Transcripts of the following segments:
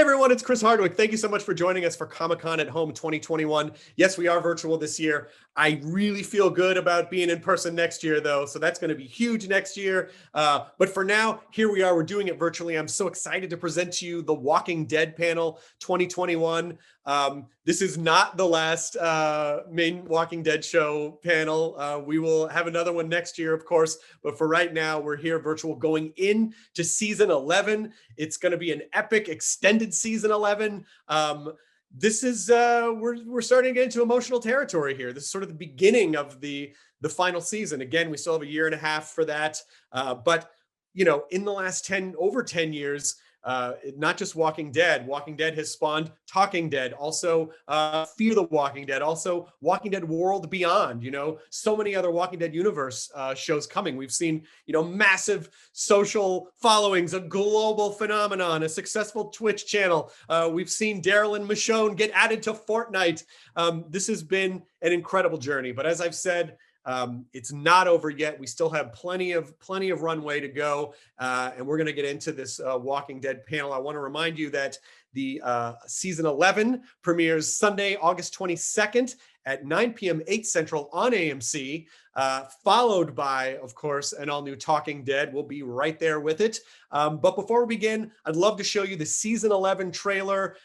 everyone, it's Chris Hardwick. Thank you so much for joining us for Comic-Con at Home 2021. Yes, we are virtual this year. I really feel good about being in person next year, though, so that's going to be huge next year. But for now, here we are. We're doing it virtually. I'm so excited to present to you the Walking Dead panel 2021. This is not the last main Walking Dead show panel. We will have another one next year, of course, but for right now, we're here virtual going into season 11. It's going to be an epic extended season 11. This is we're starting to get into emotional territory here. This is sort of the beginning of the final season. Again, we still have a year and a half for that, but you know, in the last over 10 years, not just Walking Dead has spawned Talking Dead, also Fear the Walking Dead, also Walking Dead World Beyond, you know, so many other Walking Dead universe shows coming. We've seen, you know, massive social followings, a global phenomenon, a successful Twitch channel. We've seen Daryl and Michonne get added to Fortnite. This has been an incredible journey, but as I've said, it's not over yet. We still have plenty of runway to go, and we're going to get into this Walking Dead panel. I want to remind you that the season 11 premieres Sunday, August 22nd at 9 p.m. 8 Central on AMC, followed by, of course, an all-new Talking Dead. We'll be right there with it. But before we begin, I'd love to show you the season 11 trailer.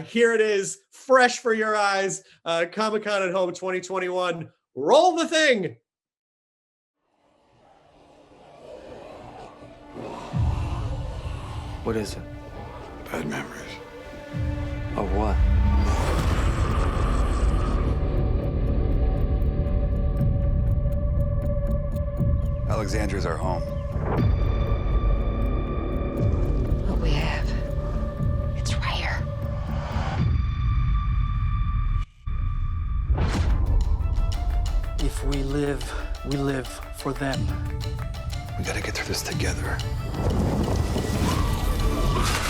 Here it is, fresh for your eyes, Comic-Con at Home 2021. Roll the thing. What is it? Bad memories. Of what? Alexandria's our home. What we have, it's rare. If we live for them. We gotta get through this together.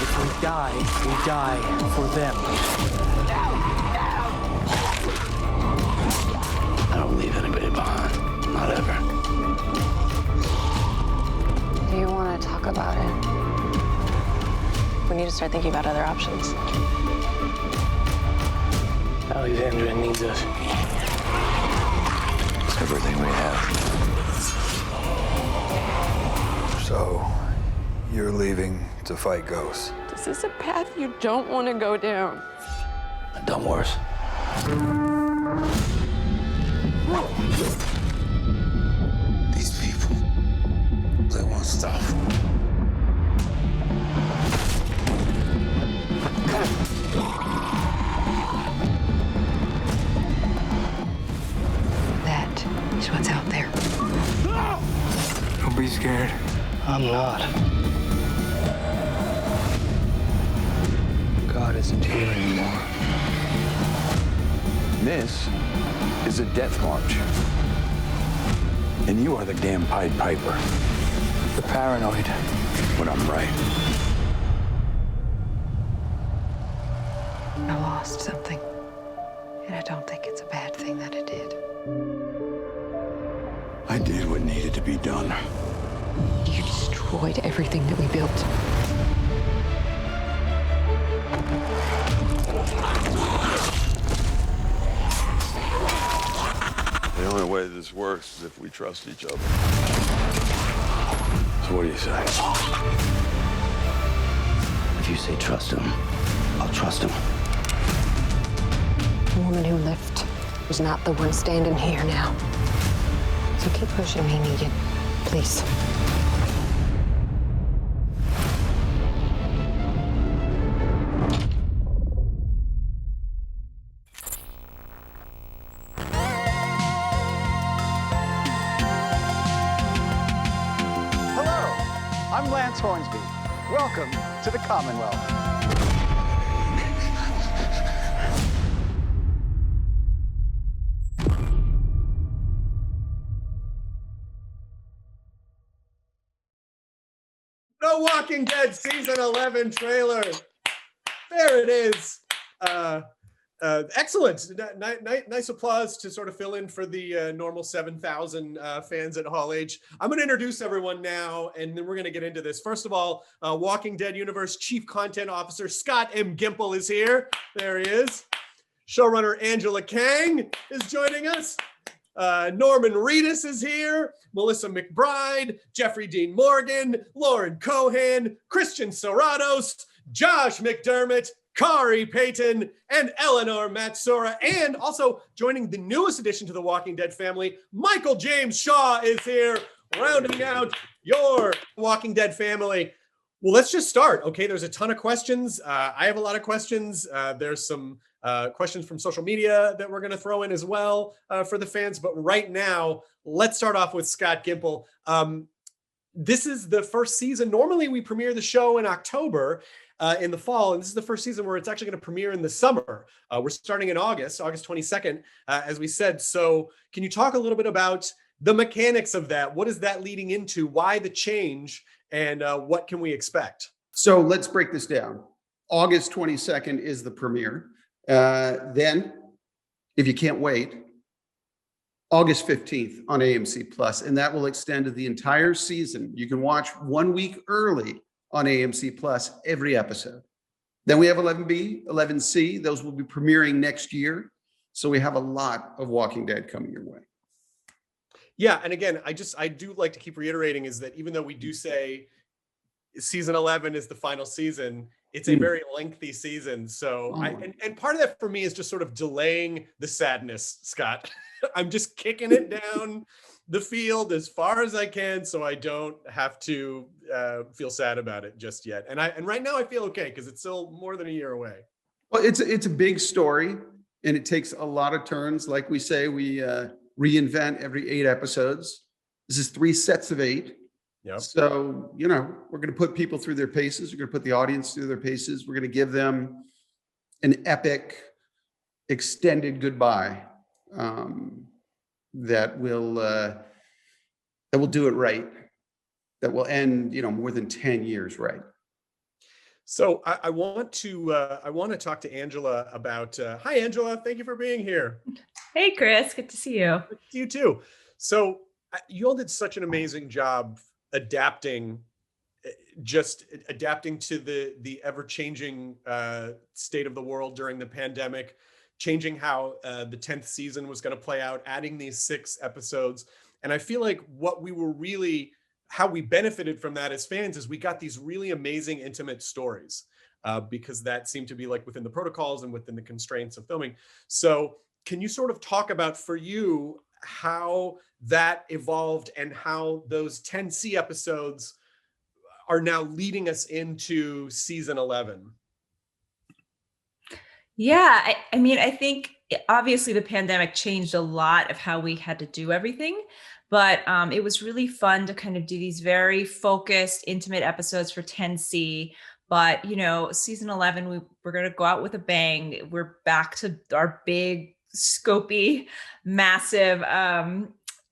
If we die for them. I don't leave anybody behind. Not ever. Do you want to talk about it? We need to start thinking about other options. Alexandria needs us. It's everything we have. So, you're leaving to fight ghosts. This is a path you don't want to go down. I've done worse. These people, they want stuff. That is what's out there. Don't be scared. I'm not. God isn't here anymore. This is a death march. And you are the damn Pied Piper. You're paranoid. When I'm right. I lost something. And I don't think it's a bad thing that it did. I did what needed to be done. You destroyed everything that we built. The only way this works is if we trust each other. So what do you say? If you say trust him, I'll trust him. The woman who left was not the one standing here now. So keep pushing me, Negan. Please. I'm Lance Hornsby. Welcome to the Commonwealth. The Walking Dead season 11 trailer. There it is. Excellent. Nice applause to sort of fill in for the normal 7,000 fans at Hall H. I'm going to introduce everyone now, and then we're going to get into this. First of all, Walking Dead Universe Chief Content Officer Scott M. Gimple is here. There he is. Showrunner Angela Kang is joining us. Norman Reedus is here. Melissa McBride, Jeffrey Dean Morgan, Lauren Cohan, Christian Serratos, Josh McDermott, Kari Payton, and Eleanor Matsura. And also joining the newest addition to the Walking Dead family, Michael James Shaw is here, rounding out your Walking Dead family. Well, let's just start. Okay, there's a ton of questions. I have a lot of questions. There's some questions from social media that we're going to throw in as well for the fans. But right now, let's start off with Scott Gimple. This is the first season. Normally, we premiere the show in October. In the fall, and this is the first season where it's actually going to premiere in the summer. We're starting in August 22nd, as we said. So can you talk a little bit about the mechanics of that? What is that leading into? Why the change? And what can we expect? So let's break this down. August 22nd is the premiere. Then, if you can't wait, August 15th on AMC Plus, and that will extend to the entire season. You can watch 1 week early on AMC Plus every episode. Then we have 11B, 11C. Those will be premiering next year. So we have a lot of Walking Dead coming your way. Yeah, and again, I do like to keep reiterating is that even though we do say season 11 is the final season, it's a very lengthy season. So and part of that for me is just sort of delaying the sadness, Scott. I'm just kicking it down the field as far as I can so I don't have to feel sad about it just yet. And right now I feel okay because it's still more than a year away. Well, it's a big story and it takes a lot of turns. Like we say, we reinvent every 8 episodes. This is 3 sets of 8. Yep. So, we're going to put people through their paces. We're going to put the audience through their paces. We're going to give them an epic extended goodbye that will do it right. That will end, more than 10 years right. So I want to talk to Angela about. Hi, Angela. Thank you for being here. Hey, Chris. Good to see you. Good to see you too. So you all did such an amazing job adapting to the ever-changing state of the world during the pandemic, changing how the 10th season was going to play out, adding these 6 episodes. And I feel like how we benefited from that as fans is we got these really amazing intimate stories because that seemed to be like within the protocols and within the constraints of filming. So can you sort of talk about for you how that evolved and how those 10C episodes are now leading us into season 11? Yeah, I mean, I think obviously the pandemic changed a lot of how we had to do everything, but it was really fun to kind of do these very focused, intimate episodes for 10C. But, season 11, we're going to go out with a bang. We're back to our big, scopy, massive,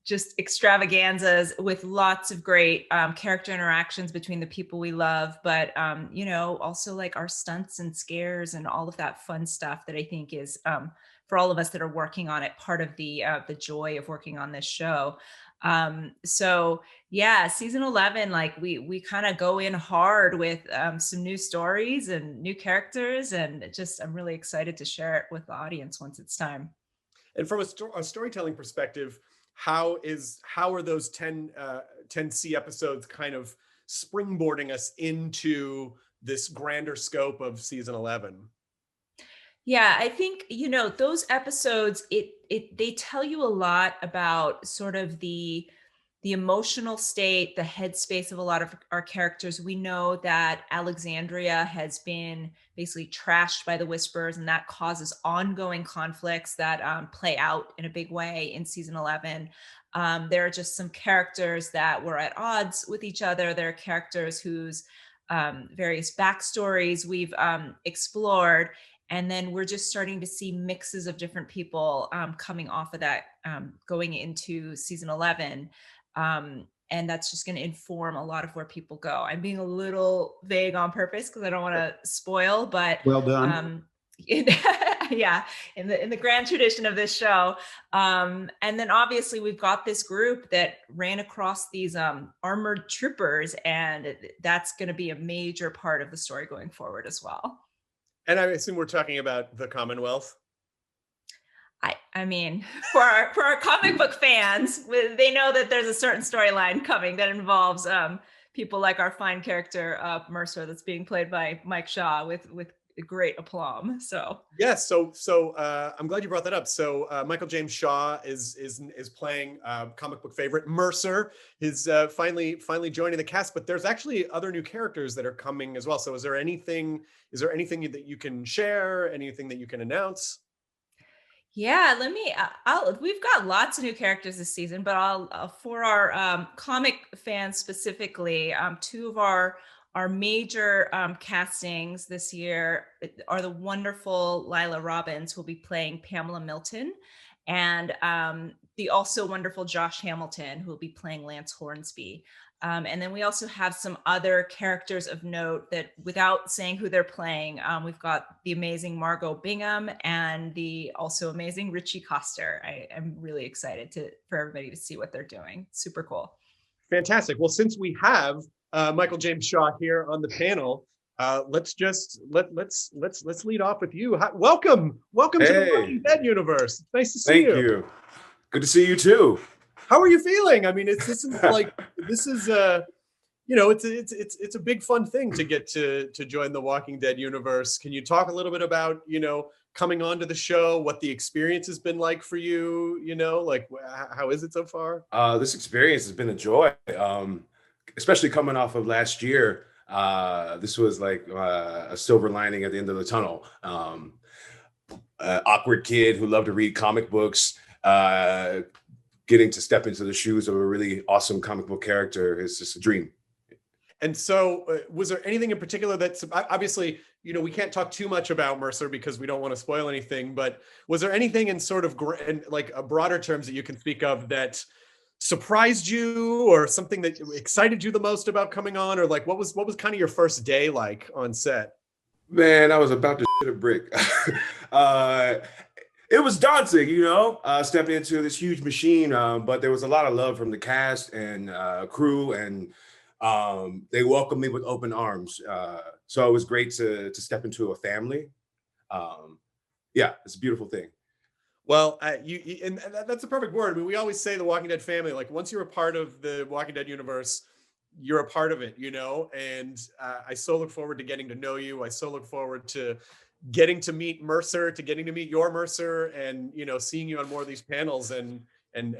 just extravaganzas with lots of great character interactions between the people we love, but also like our stunts and scares and all of that fun stuff that I think is for all of us that are working on it, part of the joy of working on this show. So yeah, season 11, like we kind of go in hard with some new stories and new characters, and I'm really excited to share it with the audience once it's time. And from a storytelling perspective, how are those 10C episodes kind of springboarding us into this grander scope of season 11? Yeah, I think, those episodes, they tell you a lot about sort of the emotional state, the headspace of a lot of our characters. We know that Alexandria has been basically trashed by the Whisperers, and that causes ongoing conflicts that play out in a big way in season 11. There are just some characters that were at odds with each other. There are characters whose various backstories we've explored. And then we're just starting to see mixes of different people coming off of that, going into season 11. And that's just going to inform a lot of where people go. I'm being a little vague on purpose because I don't want to spoil, but well done. Yeah, in the grand tradition of this show. And then obviously we've got this group that ran across these armored troopers, and that's going to be a major part of the story going forward as well. And I assume we're talking about the Commonwealth. I mean, for our comic book fans, they know that there's a certain storyline coming that involves people like our fine character Mercer, that's being played by Mike Shaw with great aplomb. So yes, so I'm glad you brought that up. So Michael James Shaw is playing comic book favorite Mercer. Is finally joining the cast, but there's actually other new characters that are coming as well. So is there anything that you can share? Anything that you can announce? yeah, we've got lots of new characters this season, but for our comic fans specifically, two of our major castings this year are the wonderful Lila Robbins, who will be playing Pamela Milton, and the also wonderful Josh Hamilton, who will be playing Lance Hornsby. And then we also have some other characters of note that, without saying who they're playing, we've got the amazing Margot Bingham and the also amazing Richie Coster. I am really excited for everybody to see what they're doing. Super cool. Fantastic. Well, since we have Michael James Shaw here on the panel, let's lead off with you. Welcome to the Walking Dead universe. It's nice to see you. Thank you. Good to see you too. How are you feeling? I mean, this is it's a big fun thing to get to join the Walking Dead universe. Can you talk a little bit about, coming onto the show, what the experience has been like for you, like how is it so far? This experience has been a joy, especially coming off of last year. This was like a silver lining at the end of the tunnel. Awkward kid who loved to read comic books, getting to step into the shoes of a really awesome comic book character is just a dream. And so was there anything in particular that's obviously, we can't talk too much about Mercer because we don't want to spoil anything, but was there anything in sort of like broader terms that you can speak of that surprised you, or something that excited you the most about coming on, or like what was kind of your first day like on set? Man, I was about to shit a brick. It was daunting, stepping into this huge machine, but there was a lot of love from the cast and crew, and they welcomed me with open arms. So it was great to step into a family. Yeah, it's a beautiful thing. Well, and that's a perfect word. I mean, we always say the Walking Dead family, like once you're a part of the Walking Dead universe, you're a part of it, and I so look forward to getting to know you. I so look forward to getting to meet Mercer, to getting to meet your Mercer, and seeing you on more of these panels, and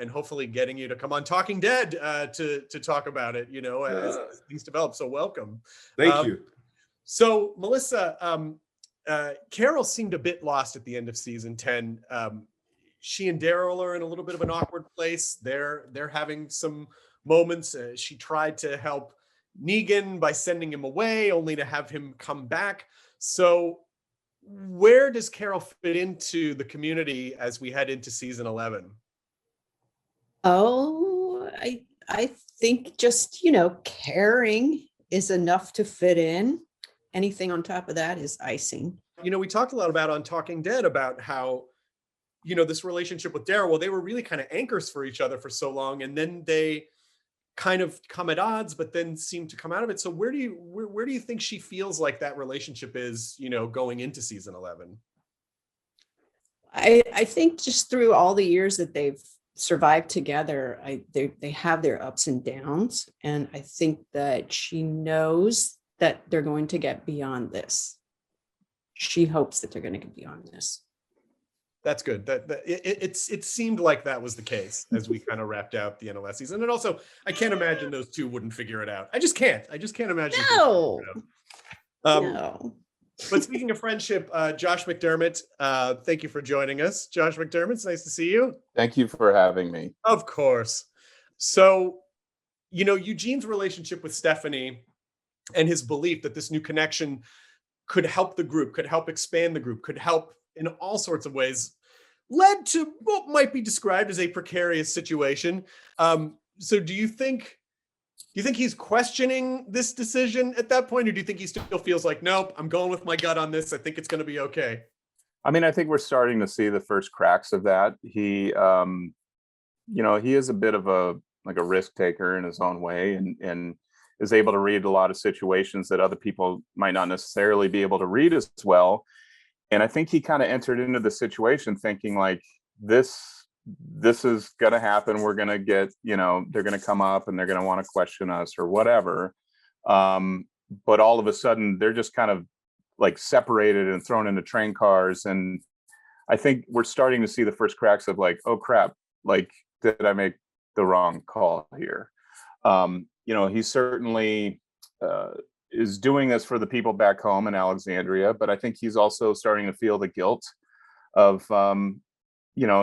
hopefully getting you to come on Talking Dead to talk about it, as things develop. So welcome. Thank you. So Melissa, Carol seemed a bit lost at the end of season 10. She and Daryl are in a little bit of an awkward place. They're having some moments. She tried to help Negan by sending him away, only to have him come back. So where does Carol fit into the community as we head into season 11? Oh, I think just, caring is enough to fit in. Anything on top of that is icing. We talked a lot about on Talking Dead about how, this relationship with Daryl, well, they were really kind of anchors for each other for so long, and then they kind of come at odds, but then seem to come out of it. So where do you think she feels like that relationship is, going into season 11? I think just through all the years that they've survived together, they have their ups and downs, and I think that she knows that they're going to get beyond this. She hopes that they're going to get beyond this. That's good. It seemed like that was the case as we kind of wrapped out the end of last season. And also, I can't imagine those two wouldn't figure it out. I just can't imagine. No. No. But speaking of friendship, Josh McDermott, thank you for joining us. Josh McDermott, it's nice to see you. Thank you for having me. Of course. So, Eugene's relationship with Stephanie and his belief that this new connection could help the group, could help expand the group, could help in all sorts of ways, led to what might be described as a precarious situation. So do you think he's questioning this decision at that point, or do you think he still feels like, nope, I'm going with my gut on this, I think it's going to be okay? I mean, I think we're starting to see the first cracks of that. He, he is a bit of a risk taker in his own way, and is able to read a lot of situations that other people might not necessarily be able to read as well. And I think he kind of entered into the situation thinking like, this is going to happen. We're going to get, they're going to come up and they're going to want to question us or whatever. But all of a sudden they're just kind of like separated and thrown into train cars. And I think we're starting to see the first cracks of like, oh crap, like, did I make the wrong call here? He certainly is doing this for the people back home in Alexandria, but I think he's also starting to feel the guilt of,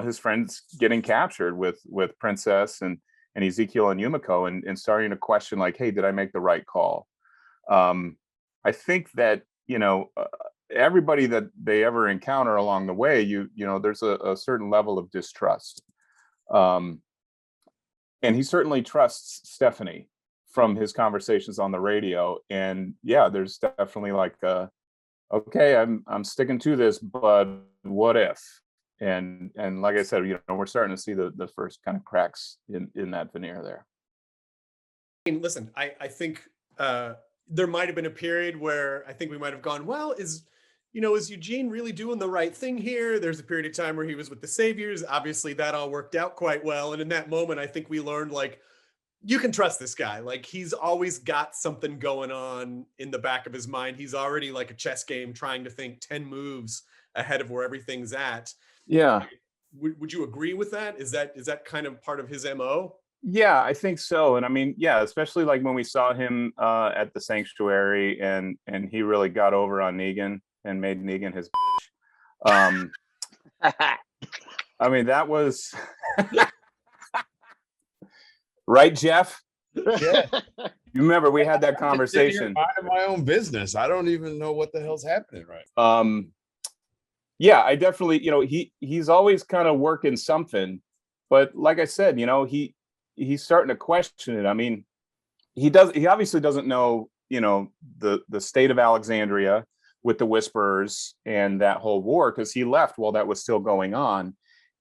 his friends getting captured with Princess and Ezekiel and Yumiko, and starting to question like, hey, did I make the right call? I think that, everybody that they ever encounter along the way, there's a certain level of distrust. And he certainly trusts Stephanie from his conversations on the radio. And yeah, there's definitely like, okay, I'm sticking to this, but what if? And like I said, we're starting to see the first kind of cracks in that veneer there. I mean, listen, I think there might have been a period where I think we might have gone, well, is Eugene really doing the right thing here? There's a period of time where he was with the Saviors. Obviously, that all worked out quite well. And in that moment, I think we learned, like, you can trust this guy. Like, he's always got something going on in the back of his mind. He's already like a chess game trying to think 10 moves ahead of where everything's at. Yeah. Would you agree with that? Is that kind of part of his MO? Yeah, I think so. And I mean, yeah, especially like when we saw him at the sanctuary and he really got over on Negan and made Negan his bitch. I mean, that was right, Jeff? Yeah. You remember we had that conversation. Mind my own business. I don't even know what the hell's happening right. Yeah, I definitely, he's always kind of working something, but like I said, he's starting to question it. I mean, he obviously doesn't know, the state of Alexandria with the Whisperers and that whole war, because he left while that was still going on.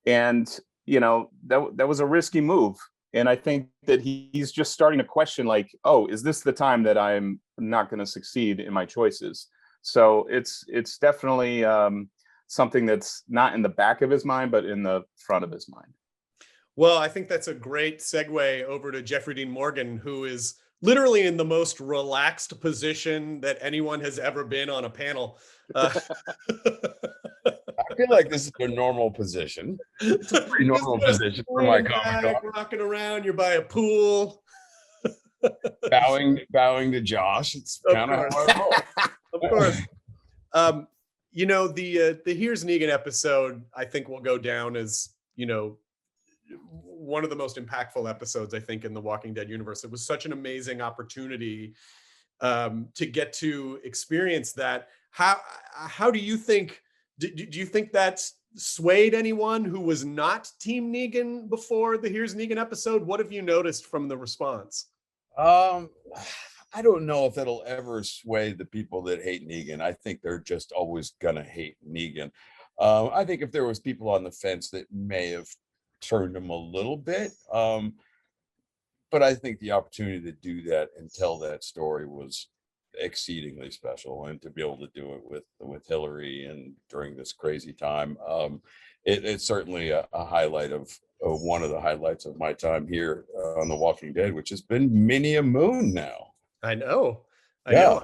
And, that was a risky move. And I think that he's just starting to question like, oh, is this the time that I'm not going to succeed in my choices? So it's definitely something that's not in the back of his mind, but in the front of his mind. Well, I think that's a great segue over to Jeffrey Dean Morgan, who is literally in the most relaxed position that anyone has ever been on a panel. I feel like this is a normal position. It's a pretty normal position for my Comic-Con. Rocking around, you're by a pool. bowing to Josh. It's kind of how I roll. Of course. The Here's Negan episode, I think, will go down as, one of the most impactful episodes, I think, in the Walking Dead universe. It was such an amazing opportunity to get to experience that. How do you think, do you think that's swayed anyone who was not Team Negan before the Here's Negan episode? What have you noticed from the response? I don't know if it'll ever sway the people that hate Negan. I think they're just always gonna hate Negan. I think if there was people on the fence that may have turned him a little bit, but I think the opportunity to do that and tell that story was exceedingly special, and to be able to do it with Hillary and during this crazy time, it's certainly a highlight of one of the highlights of my time here on The Walking Dead, which has been many a moon now. I know. I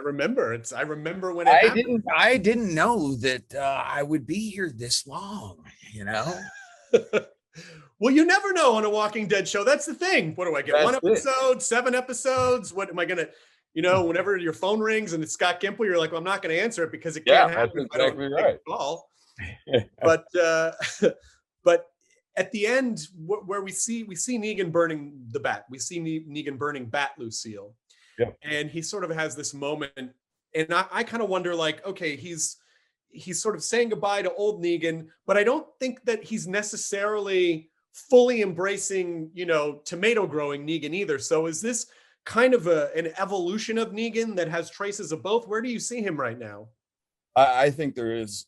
remember. I remember when it happened. I didn't know that I would be here this long, Well, you never know on a Walking Dead show. That's the thing. What do I get? That's 1 episode, 7 episodes? What am I going to, whenever your phone rings and it's Scott Gimple, you're like, well, I'm not going to answer it because it can't happen. That's exactly right. Call. But at the end, where we see Negan burning the bat, we see Negan burning Bat Lucille. Yeah. And he sort of has this moment, and I kind of wonder, like, okay, he's sort of saying goodbye to old Negan, but I don't think that he's necessarily fully embracing, tomato growing Negan either. So is this kind of an evolution of Negan that has traces of both? Where do you see him right now? I think there's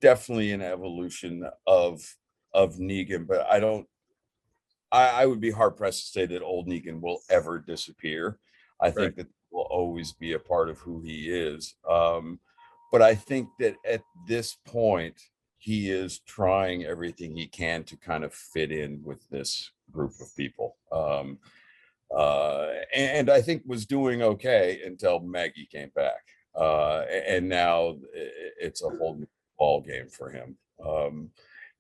definitely an evolution of Negan, but I would be hard pressed to say that old Negan will ever disappear. I think that will always be a part of who he is. But I think that at this point, he is trying everything he can to kind of fit in with this group of people. And I think was doing okay until Maggie came back. And now it's a whole new ball game for him.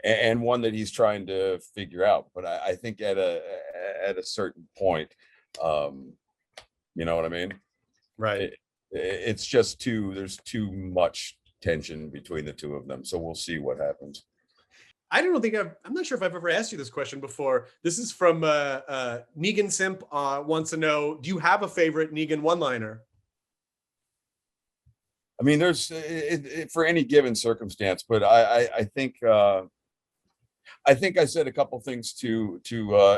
And one that he's trying to figure out. But I think at a certain point, you know what I mean? Right. It's just there's too much tension between the two of them. So we'll see what happens. I don't think I'm not sure if I've ever asked you this question before. This is from Negan Simp wants to know, do you have a favorite Negan one-liner? I mean, there's for any given circumstance, but I think I said a couple things to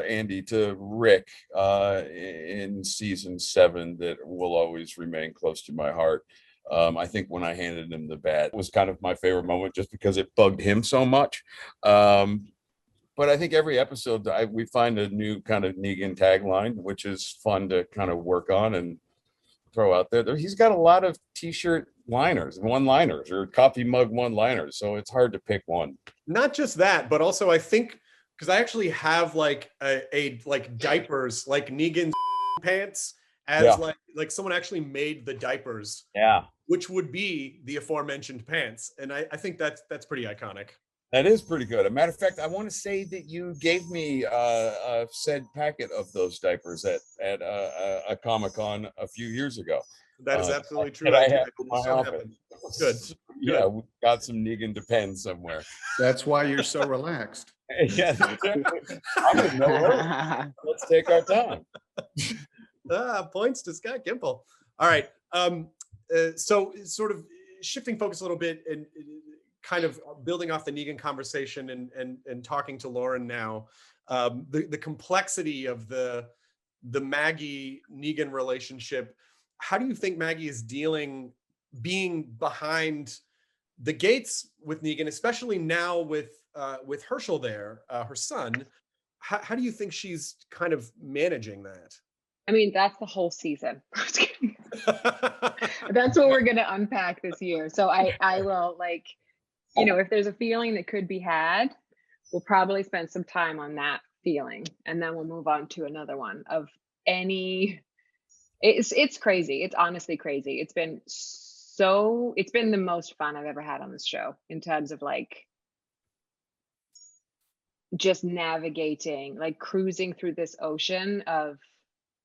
Andy, to Rick in season 7 that will always remain close to my heart. I think when I handed him the bat was kind of my favorite moment, just because it bugged him so much. But I think every episode we find a new kind of Negan tagline, which is fun to kind of work on and throw out there. He's got a lot of t-shirt liners, one-liners, or coffee mug one-liners, so it's hard to pick one. Not just that, but also I think, because I actually have like a like diapers, like Negan's pants, as like someone actually made the diapers, which would be the aforementioned pants, and I think that's pretty iconic. That is pretty good. As a matter of fact, I want to say that you gave me a said packet of those diapers at a Comic-Con a few years ago. That is absolutely true. I have my office. Good. Yeah, we've got some Negan Depends somewhere. That's why you're so relaxed. Yeah, I'm in no hurry. Let's take our time. Points to Scott Gimple. All right. So sort of shifting focus a little bit and kind of building off the Negan conversation and talking to Lauren now, the complexity of the Maggie Negan relationship. How do you think Maggie is being behind the gates with Negan, especially now with Herschel there, her son? How do you think she's kind of managing that? I mean, that's the whole season. That's what we're going to unpack this year. So I will, like, you know, if there's a feeling that could be had, we'll probably spend some time on that feeling, and then we'll move on to another one of any. It's crazy. It's honestly crazy. It's been the most fun I've ever had on this show, in terms of like just navigating, like cruising through this ocean of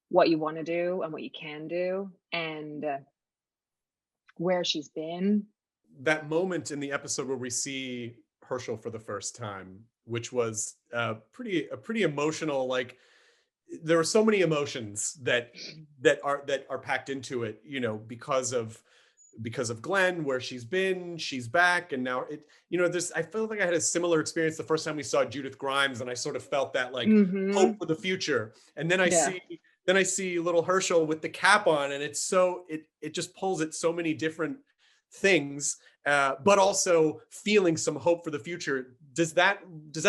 what you want to do and what you can do, and where she's been. That moment in the episode where we see Herschel for the first time, which was pretty emotional. Like, there are so many emotions that are packed into it, you know, because of Glenn, where she's back, and now I felt like I had a similar experience the first time we saw Judith Grimes, and I sort of felt that like hope for the future. And then I see little Herschel with the cap on, and it just pulls at so many different things, but also feeling some hope for the future. Does that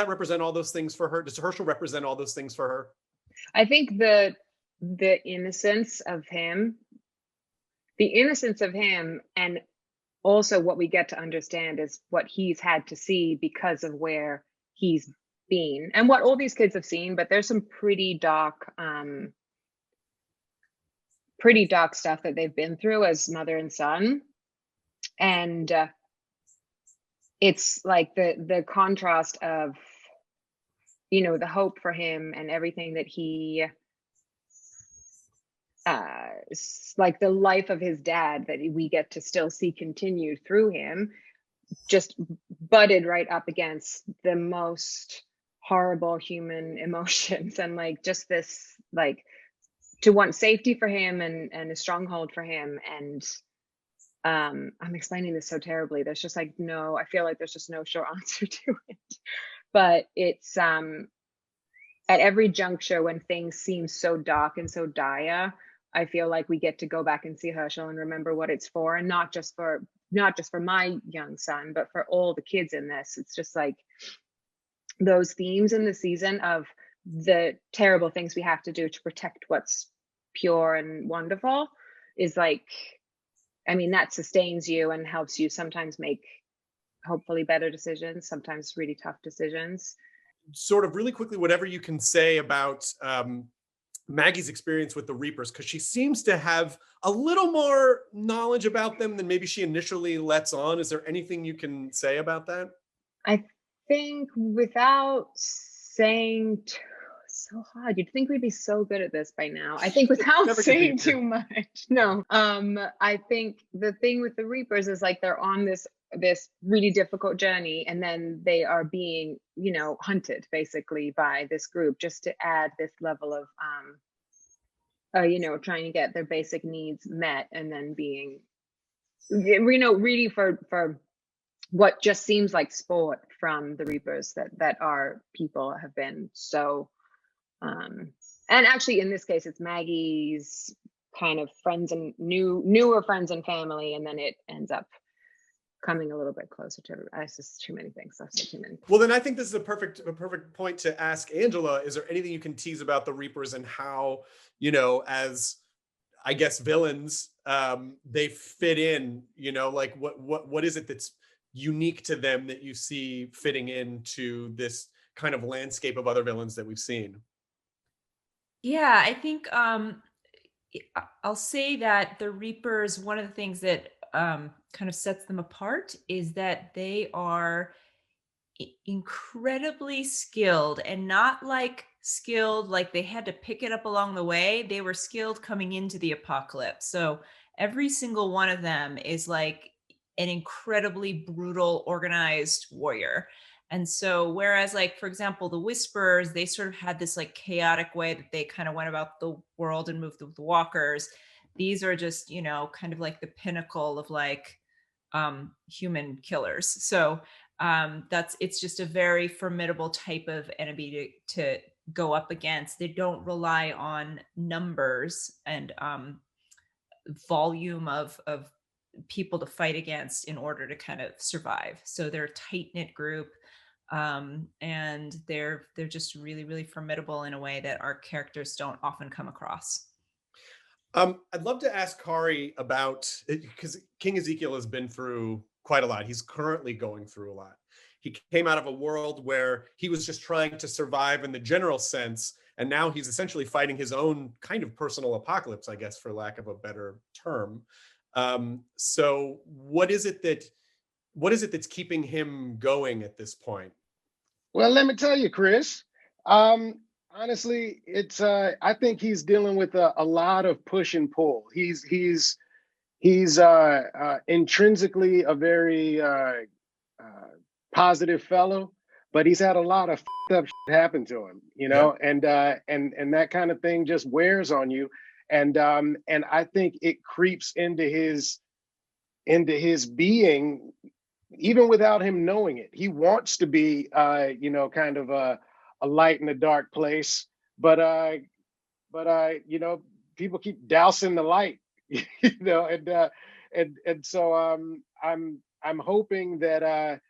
represent all those things for her? Does Herschel represent all those things for her? I think the innocence of him, and also what we get to understand is what he's had to see because of where he's been and what all these kids have seen. But there's some pretty dark stuff that they've been through as mother and son. And it's like the contrast of, you know, the hope for him and everything that he, like the life of his dad that we get to still see continued through him, just butted right up against the most horrible human emotions, and like just this, like, to want safety for him and a stronghold for him. And I'm explaining this so terribly. There's just like I feel like there's just no short answer to it. But it's at every juncture when things seem so dark and so dire, I feel like we get to go back and see Herschel and remember what it's for, and not just for not just for my young son, but for all the kids in this. It's just like those themes in the season of the terrible things we have to do to protect what's pure and wonderful is like, I mean, that sustains you and helps you sometimes make hopefully better decisions, sometimes really tough decisions. Sort of really quickly, whatever you can say about Maggie's experience with the Reapers, because she seems to have a little more knowledge about them than maybe she initially lets on. Is there anything you can say about that? I think without saying so hard, you'd think we'd be so good at this by now. I think without saying too much, no. I think the thing with the Reapers is like they're on this really difficult journey, and then they are being, hunted basically by this group just to add this level of trying to get their basic needs met, and then being really for what just seems like sport from the Reapers that our people have been so and actually in this case it's Maggie's kind of friends and newer friends and family, and then it ends up coming a little bit closer to it's just too many things. I've said too many. Well, then I think this is a perfect point to ask Angela. Is there anything you can tease about the Reapers and how, as I guess villains, they fit in, like what is it that's unique to them that you see fitting into this kind of landscape of other villains that we've seen? Yeah, I think I'll say that the Reapers, one of the things that kind of sets them apart is that they are incredibly skilled, and not like skilled like they had to pick it up along the way. They were skilled coming into the apocalypse. So every single one of them is like an incredibly brutal, organized warrior. And so whereas like, for example, the Whisperers, they sort of had this like chaotic way that they kind of went about the world and moved with the Walkers. These are just, kind of like the pinnacle of like human killers. So it's just a very formidable type of enemy to go up against. They don't rely on numbers and volume of people to fight against in order to kind of survive. So they're a tight-knit group, and they're just really, really formidable in a way that our characters don't often come across. I'd love to ask Kari about, because King Ezekiel has been through quite a lot. He's currently going through a lot. He came out of a world where he was just trying to survive in the general sense, and now he's essentially fighting his own kind of personal apocalypse, I guess, for lack of a better term. So what is it that's keeping him going at this point? Well, let me tell you, Chris. Honestly, it's I think he's dealing with a lot of push and pull. He's intrinsically a very positive fellow, but he's had a lot of up shit happen to him, and that kind of thing just wears on you. And I think it creeps into his being, even without him knowing it. He wants to be, kind of a light in a dark place, but people keep dousing the light, and so I'm hoping that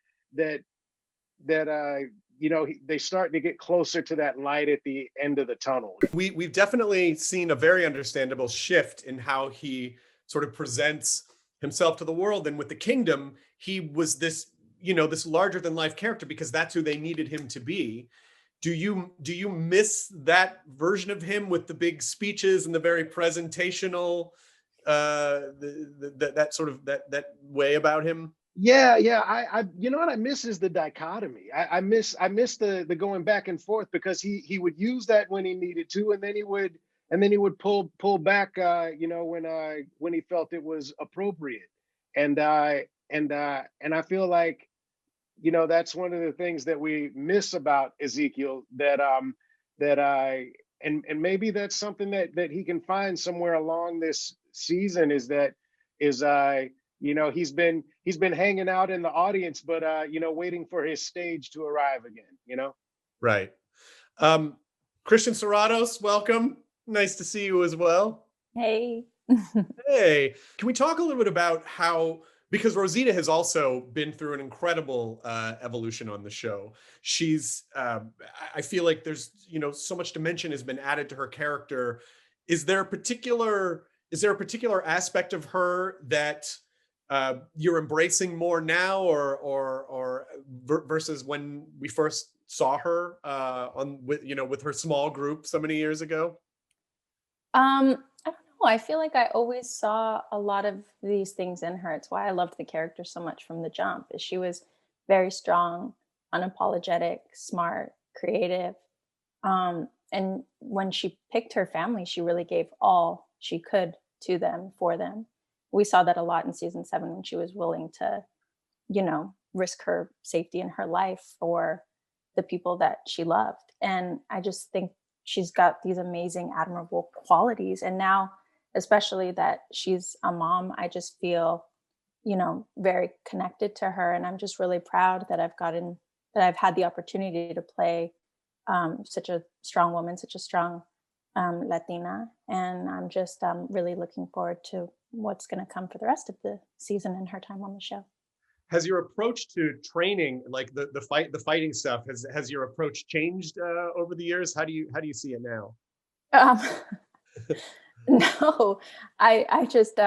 they start to get closer to that light at the end of the tunnel. We've definitely seen a very understandable shift in how he sort of presents himself to the world. And with the kingdom, he was this larger than life character because that's who they needed him to be. Do you miss that version of him with the big speeches and the very presentational, that way about him? Yeah. I what I miss is the dichotomy. I miss the going back and forth, because he would use that when he needed to, and then he would pull back, when he felt it was appropriate. And I feel like, that's one of the things that we miss about Ezekiel, and maybe that's something that he can find somewhere along this season, is he's been hanging out in the audience, but waiting for his stage to arrive again, Right. Christian Serratos, welcome. Nice to see you as well. Hey. Hey, can we talk a little bit about how because Rosita has also been through an incredible evolution on the show. She's, I feel like there's, so much dimension has been added to her character. Is there a particular aspect of her that you're embracing more now, or versus when we first saw her with her small group so many years ago? I don't know. I feel like I always saw a lot of these things in her. It's why I loved the character so much from the jump. Is she was very strong, unapologetic, smart, creative. And when she picked her family, she really gave all she could to them, for them. We saw that a lot in season 7 when she was willing to, risk her safety and her life for the people that she loved. And I just think she's got these amazing, admirable qualities. And now, especially that she's a mom, I just feel, very connected to her. And I'm just really proud that I've had the opportunity to play such a strong woman, such a strong Latina. And I'm just really looking forward to what's going to come for the rest of the season and her time on the show. Has your approach to training, like the fighting stuff, has your approach changed over the years? How do you see it now? No, I just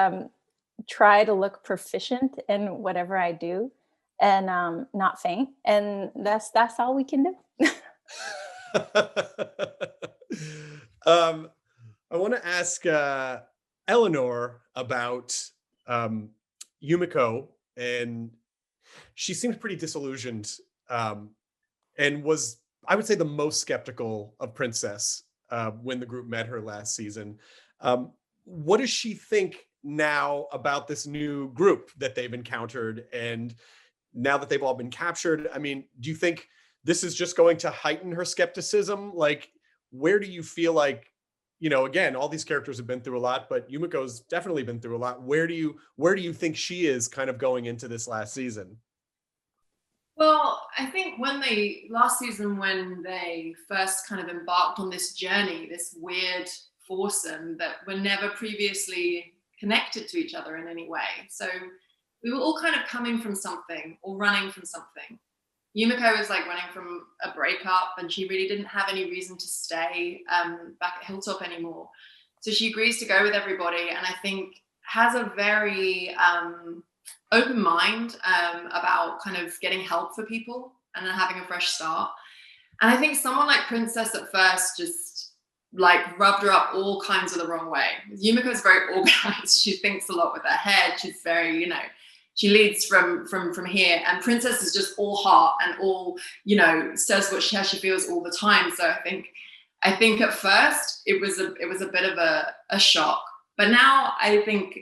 try to look proficient in whatever I do and not faint, and that's all we can do. I want to ask Eleanor about Yumiko, and she seemed pretty disillusioned, and was, I would say, the most skeptical of Princess when the group met her last season. What does she think now about this new group that they've encountered, and now that they've all been captured? I mean, do you think this is just going to heighten her skepticism? Like, where do you feel like, again, all these characters have been through a lot, but Yumiko's definitely been through a lot. Where do you think she is kind of going into this last season? Well, I think last season, when they first kind of embarked on this journey, this weird foursome that were never previously connected to each other in any way. So we were all kind of coming from something or running from something. Yumiko was like running from a breakup, and she really didn't have any reason to stay back at Hilltop anymore. So she agrees to go with everybody, and I think has a very open mind about kind of getting help for people and then having a fresh start. And I think someone like Princess at first just like rubbed her up all kinds of the wrong way. Yumiko is very organized. She thinks a lot with her head. She's very, she leads from here, and Princess is just all heart and all, says how she feels all the time. So I think at first it was a bit of a shock, but now I think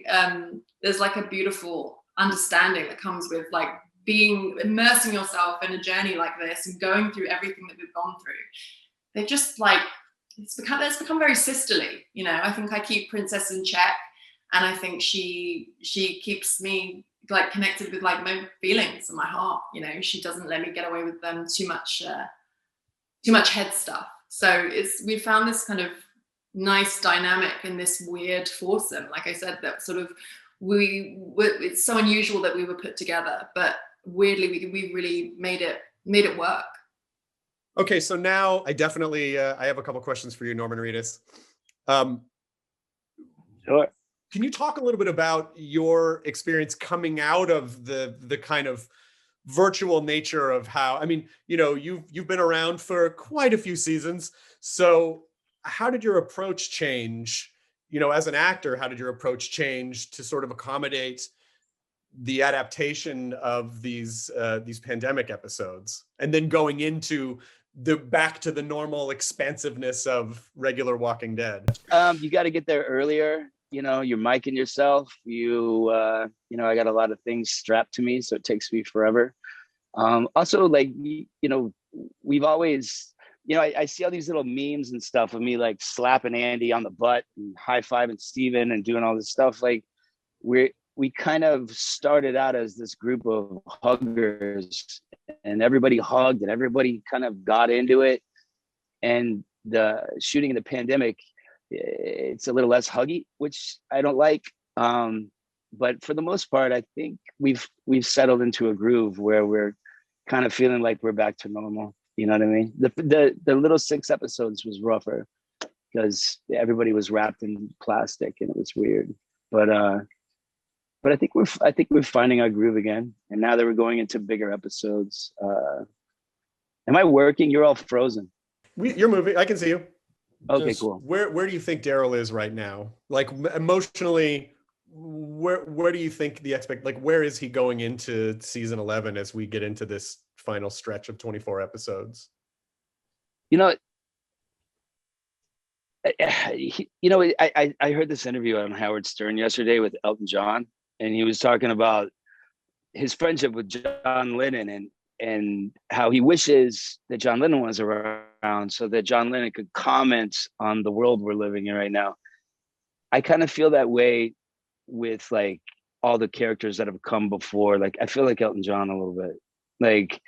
there's like a beautiful understanding that comes with like immersing yourself in a journey like this and going through everything that we've gone through. They're just like, it's become very sisterly. I think I keep Princess in check, and I think she keeps me like connected with like my feelings and my heart. She doesn't let me get away with them too much head stuff. So we found this kind of nice dynamic in this weird foursome. Like I said, that sort of it's so unusual that we were put together, but weirdly we really made it work. Okay, so now I definitely I have a couple questions for you, Norman Reedus. Sure. Can you talk a little bit about your experience coming out of the kind of virtual nature of how, I mean, you've been around for quite a few seasons. So how did your approach change? As an actor, how did your approach change to sort of accommodate the adaptation of these pandemic episodes, and then going into back to the normal expansiveness of regular Walking Dead? You got to get there earlier. You're micing yourself. I got a lot of things strapped to me, so it takes me forever. Also, like, we've always, I see all these little memes and stuff of me like slapping Andy on the butt and high-fiving Steven and doing all this stuff. Like, we kind of started out as this group of huggers, and everybody hugged and everybody kind of got into it. And the shooting in the pandemic, it's a little less huggy, which I don't like. but for the most part, I think we've settled into a groove where we're kind of feeling like we're back to normal. You know what I mean? The little 6 episodes was rougher because everybody was wrapped in plastic and it was weird. But I think we're finding our groove again. And now that we're going into bigger episodes, am I working? You're all frozen. You're moving. I can see you. Okay, Just cool. Where do you think Daryl is right now? Like emotionally, where do you think where is he going into season 11 as we get into this final stretch of 24 episodes? You know, I heard this interview on Howard Stern yesterday with Elton John, and he was talking about his friendship with John Lennon and how he wishes that John Lennon was around so that John Lennon could comment on the world we're living in right now. I kind of feel that way with like all the characters that have come before. Like I feel like Elton John a little bit. Like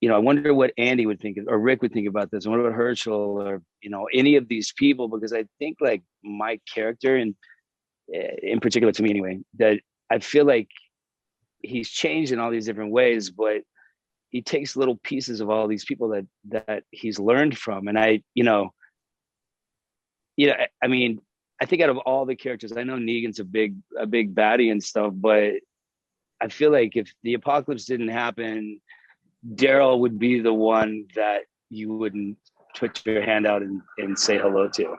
you know, I wonder what Andy would think or Rick would think about this. I wonder what Herschel or, you know, any of these people, because I think like my character and in particular to me anyway, that I feel like he's changed in all these different ways, but he takes little pieces of all these people that he's learned from. And I mean, I think out of all the characters, I know Negan's a big baddie and stuff, but I feel like if the apocalypse didn't happen, Daryl would be the one that you wouldn't put your hand out and say hello to.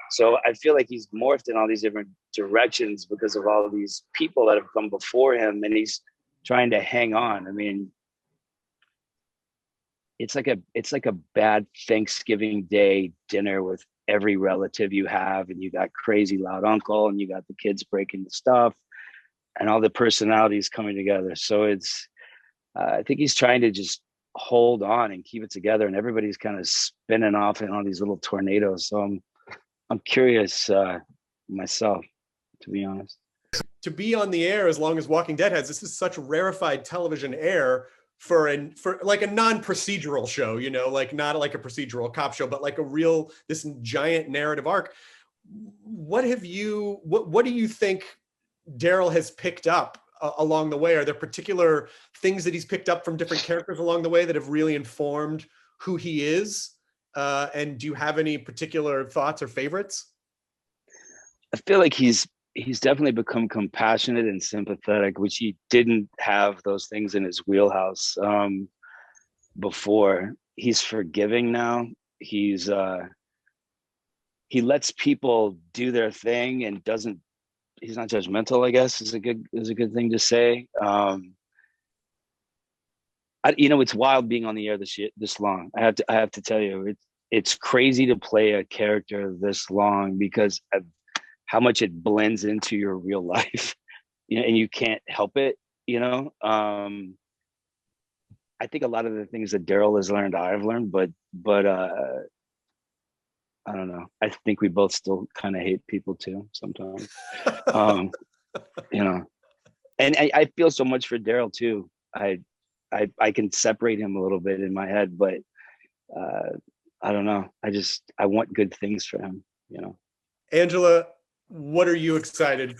So I feel like he's morphed in all these different directions because of all of these people that have come before him, and he's trying to hang on. I mean, it's like a bad Thanksgiving Day dinner with every relative you have, and you got crazy loud uncle, and you got the kids breaking the stuff, and all the personalities coming together. So it's I think he's trying to just hold on and keep it together, and everybody's kind of spinning off in all these little tornadoes. So I'm curious myself, to be honest. To be on the air as long as Walking Dead has, this is such rarefied television air for like a non-procedural show, you know, like not like a procedural cop show, but like this giant narrative arc. What do you think Daryl has picked up along the way? Are there particular things that he's picked up from different characters along the way that have really informed who he is? And do you have any particular thoughts or favorites? I feel like he's definitely become compassionate and sympathetic, which he didn't have those things in his wheelhouse before. He's forgiving now. He lets people do their thing and he's not judgmental, I guess is a good thing to say. It's wild being on the air this long. I have to tell you, it's crazy to play a character this long because of how much it blends into your real life, and you can't help it. I think a lot of the things that Daryl has learned, I've learned, but I don't know. I think we both still kind of hate people too sometimes. And I feel so much for Daryl too. I can separate him a little bit in my head, but I don't know. I want good things for him, Angela, what are you excited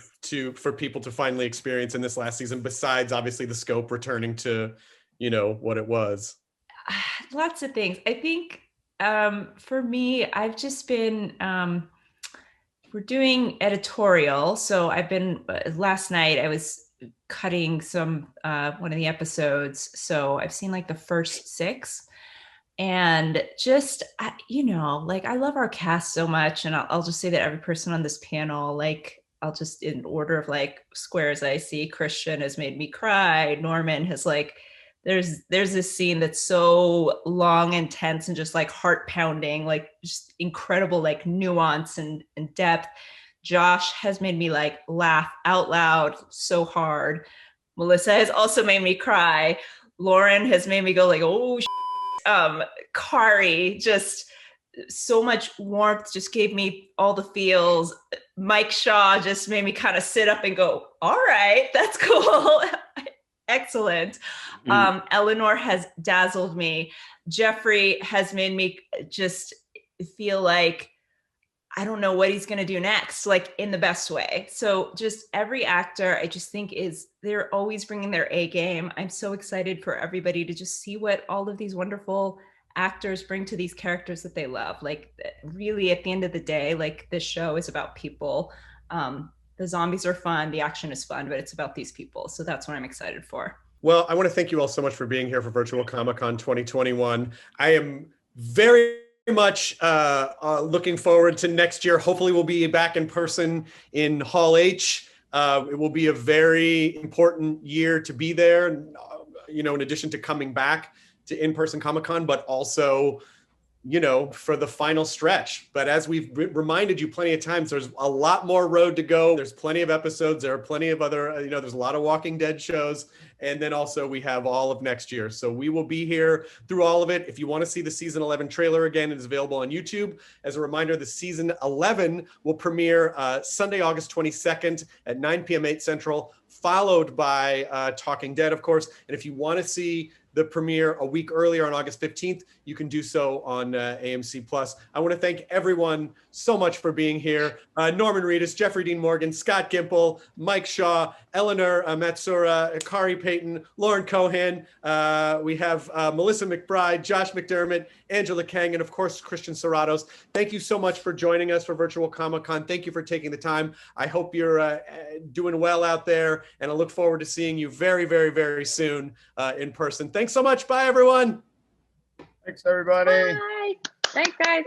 for people to finally experience in this last season, besides obviously the scope returning to, what it was? Lots of things. I think for me, I've just been, we're doing editorial. So I've been, last night I was cutting one of the episodes. So I've seen like the first 6. And just, I love our cast so much. And I'll just say that every person on this panel, I'll just in order of squares I see, Christian has made me cry. Norman has there's this scene that's so long and tense and just heart pounding, just incredible, nuance and depth. Josh has made me laugh out loud so hard. Melissa has also made me cry. Lauren has made me go oh, Kari, just so much warmth, just gave me all the feels. Mike Shaw just made me kind of sit up and go, all right, that's cool. Excellent. Eleanor has dazzled me. Jeffrey has made me just feel like I don't know what he's going to do next, like in the best way. So just every actor, I just think they're always bringing their A game. I'm so excited for everybody to just see what all of these wonderful actors bring to these characters that they love. Like really at the end of the day, like this show is about people. The zombies are fun. The action is fun, but it's about these people. So that's what I'm excited for. Well, I want to thank you all so much for being here for Virtual Comic-Con 2021. I am very much looking forward to next year. Hopefully we'll be back in person in Hall H. It will be a very important year to be there, you know, in addition to coming back to in-person Comic-Con, but also, you know, for the final stretch. But as we've reminded you plenty of times, there's a lot more road to go. There's plenty of episodes. There are plenty of other, you know, there's a lot of Walking Dead shows. And then also we have all of next year. So we will be here through all of it. If you want to see the season 11 trailer again, it is available on YouTube. As a reminder, the season 11 will premiere Sunday, August 22nd at 9 p.m. 8 Central, followed by Talking Dead, of course. And if you want to see the premiere a week earlier on August 15th, you can do so on AMC Plus. I want to thank everyone so much for being here. Norman Reedus, Jeffrey Dean Morgan, Scott Gimple, Mike Shaw, Eleanor Matsura, Kari Payton, Lauren Cohan. We have Melissa McBride, Josh McDermott, Angela Kang, and of course, Christian Serratos. Thank you so much for joining us for Virtual Comic-Con. Thank you for taking the time. I hope you're doing well out there, and I look forward to seeing you very, very, very soon in person. Thanks so much. Bye, everyone. Thanks, everybody. Bye. Thanks, guys.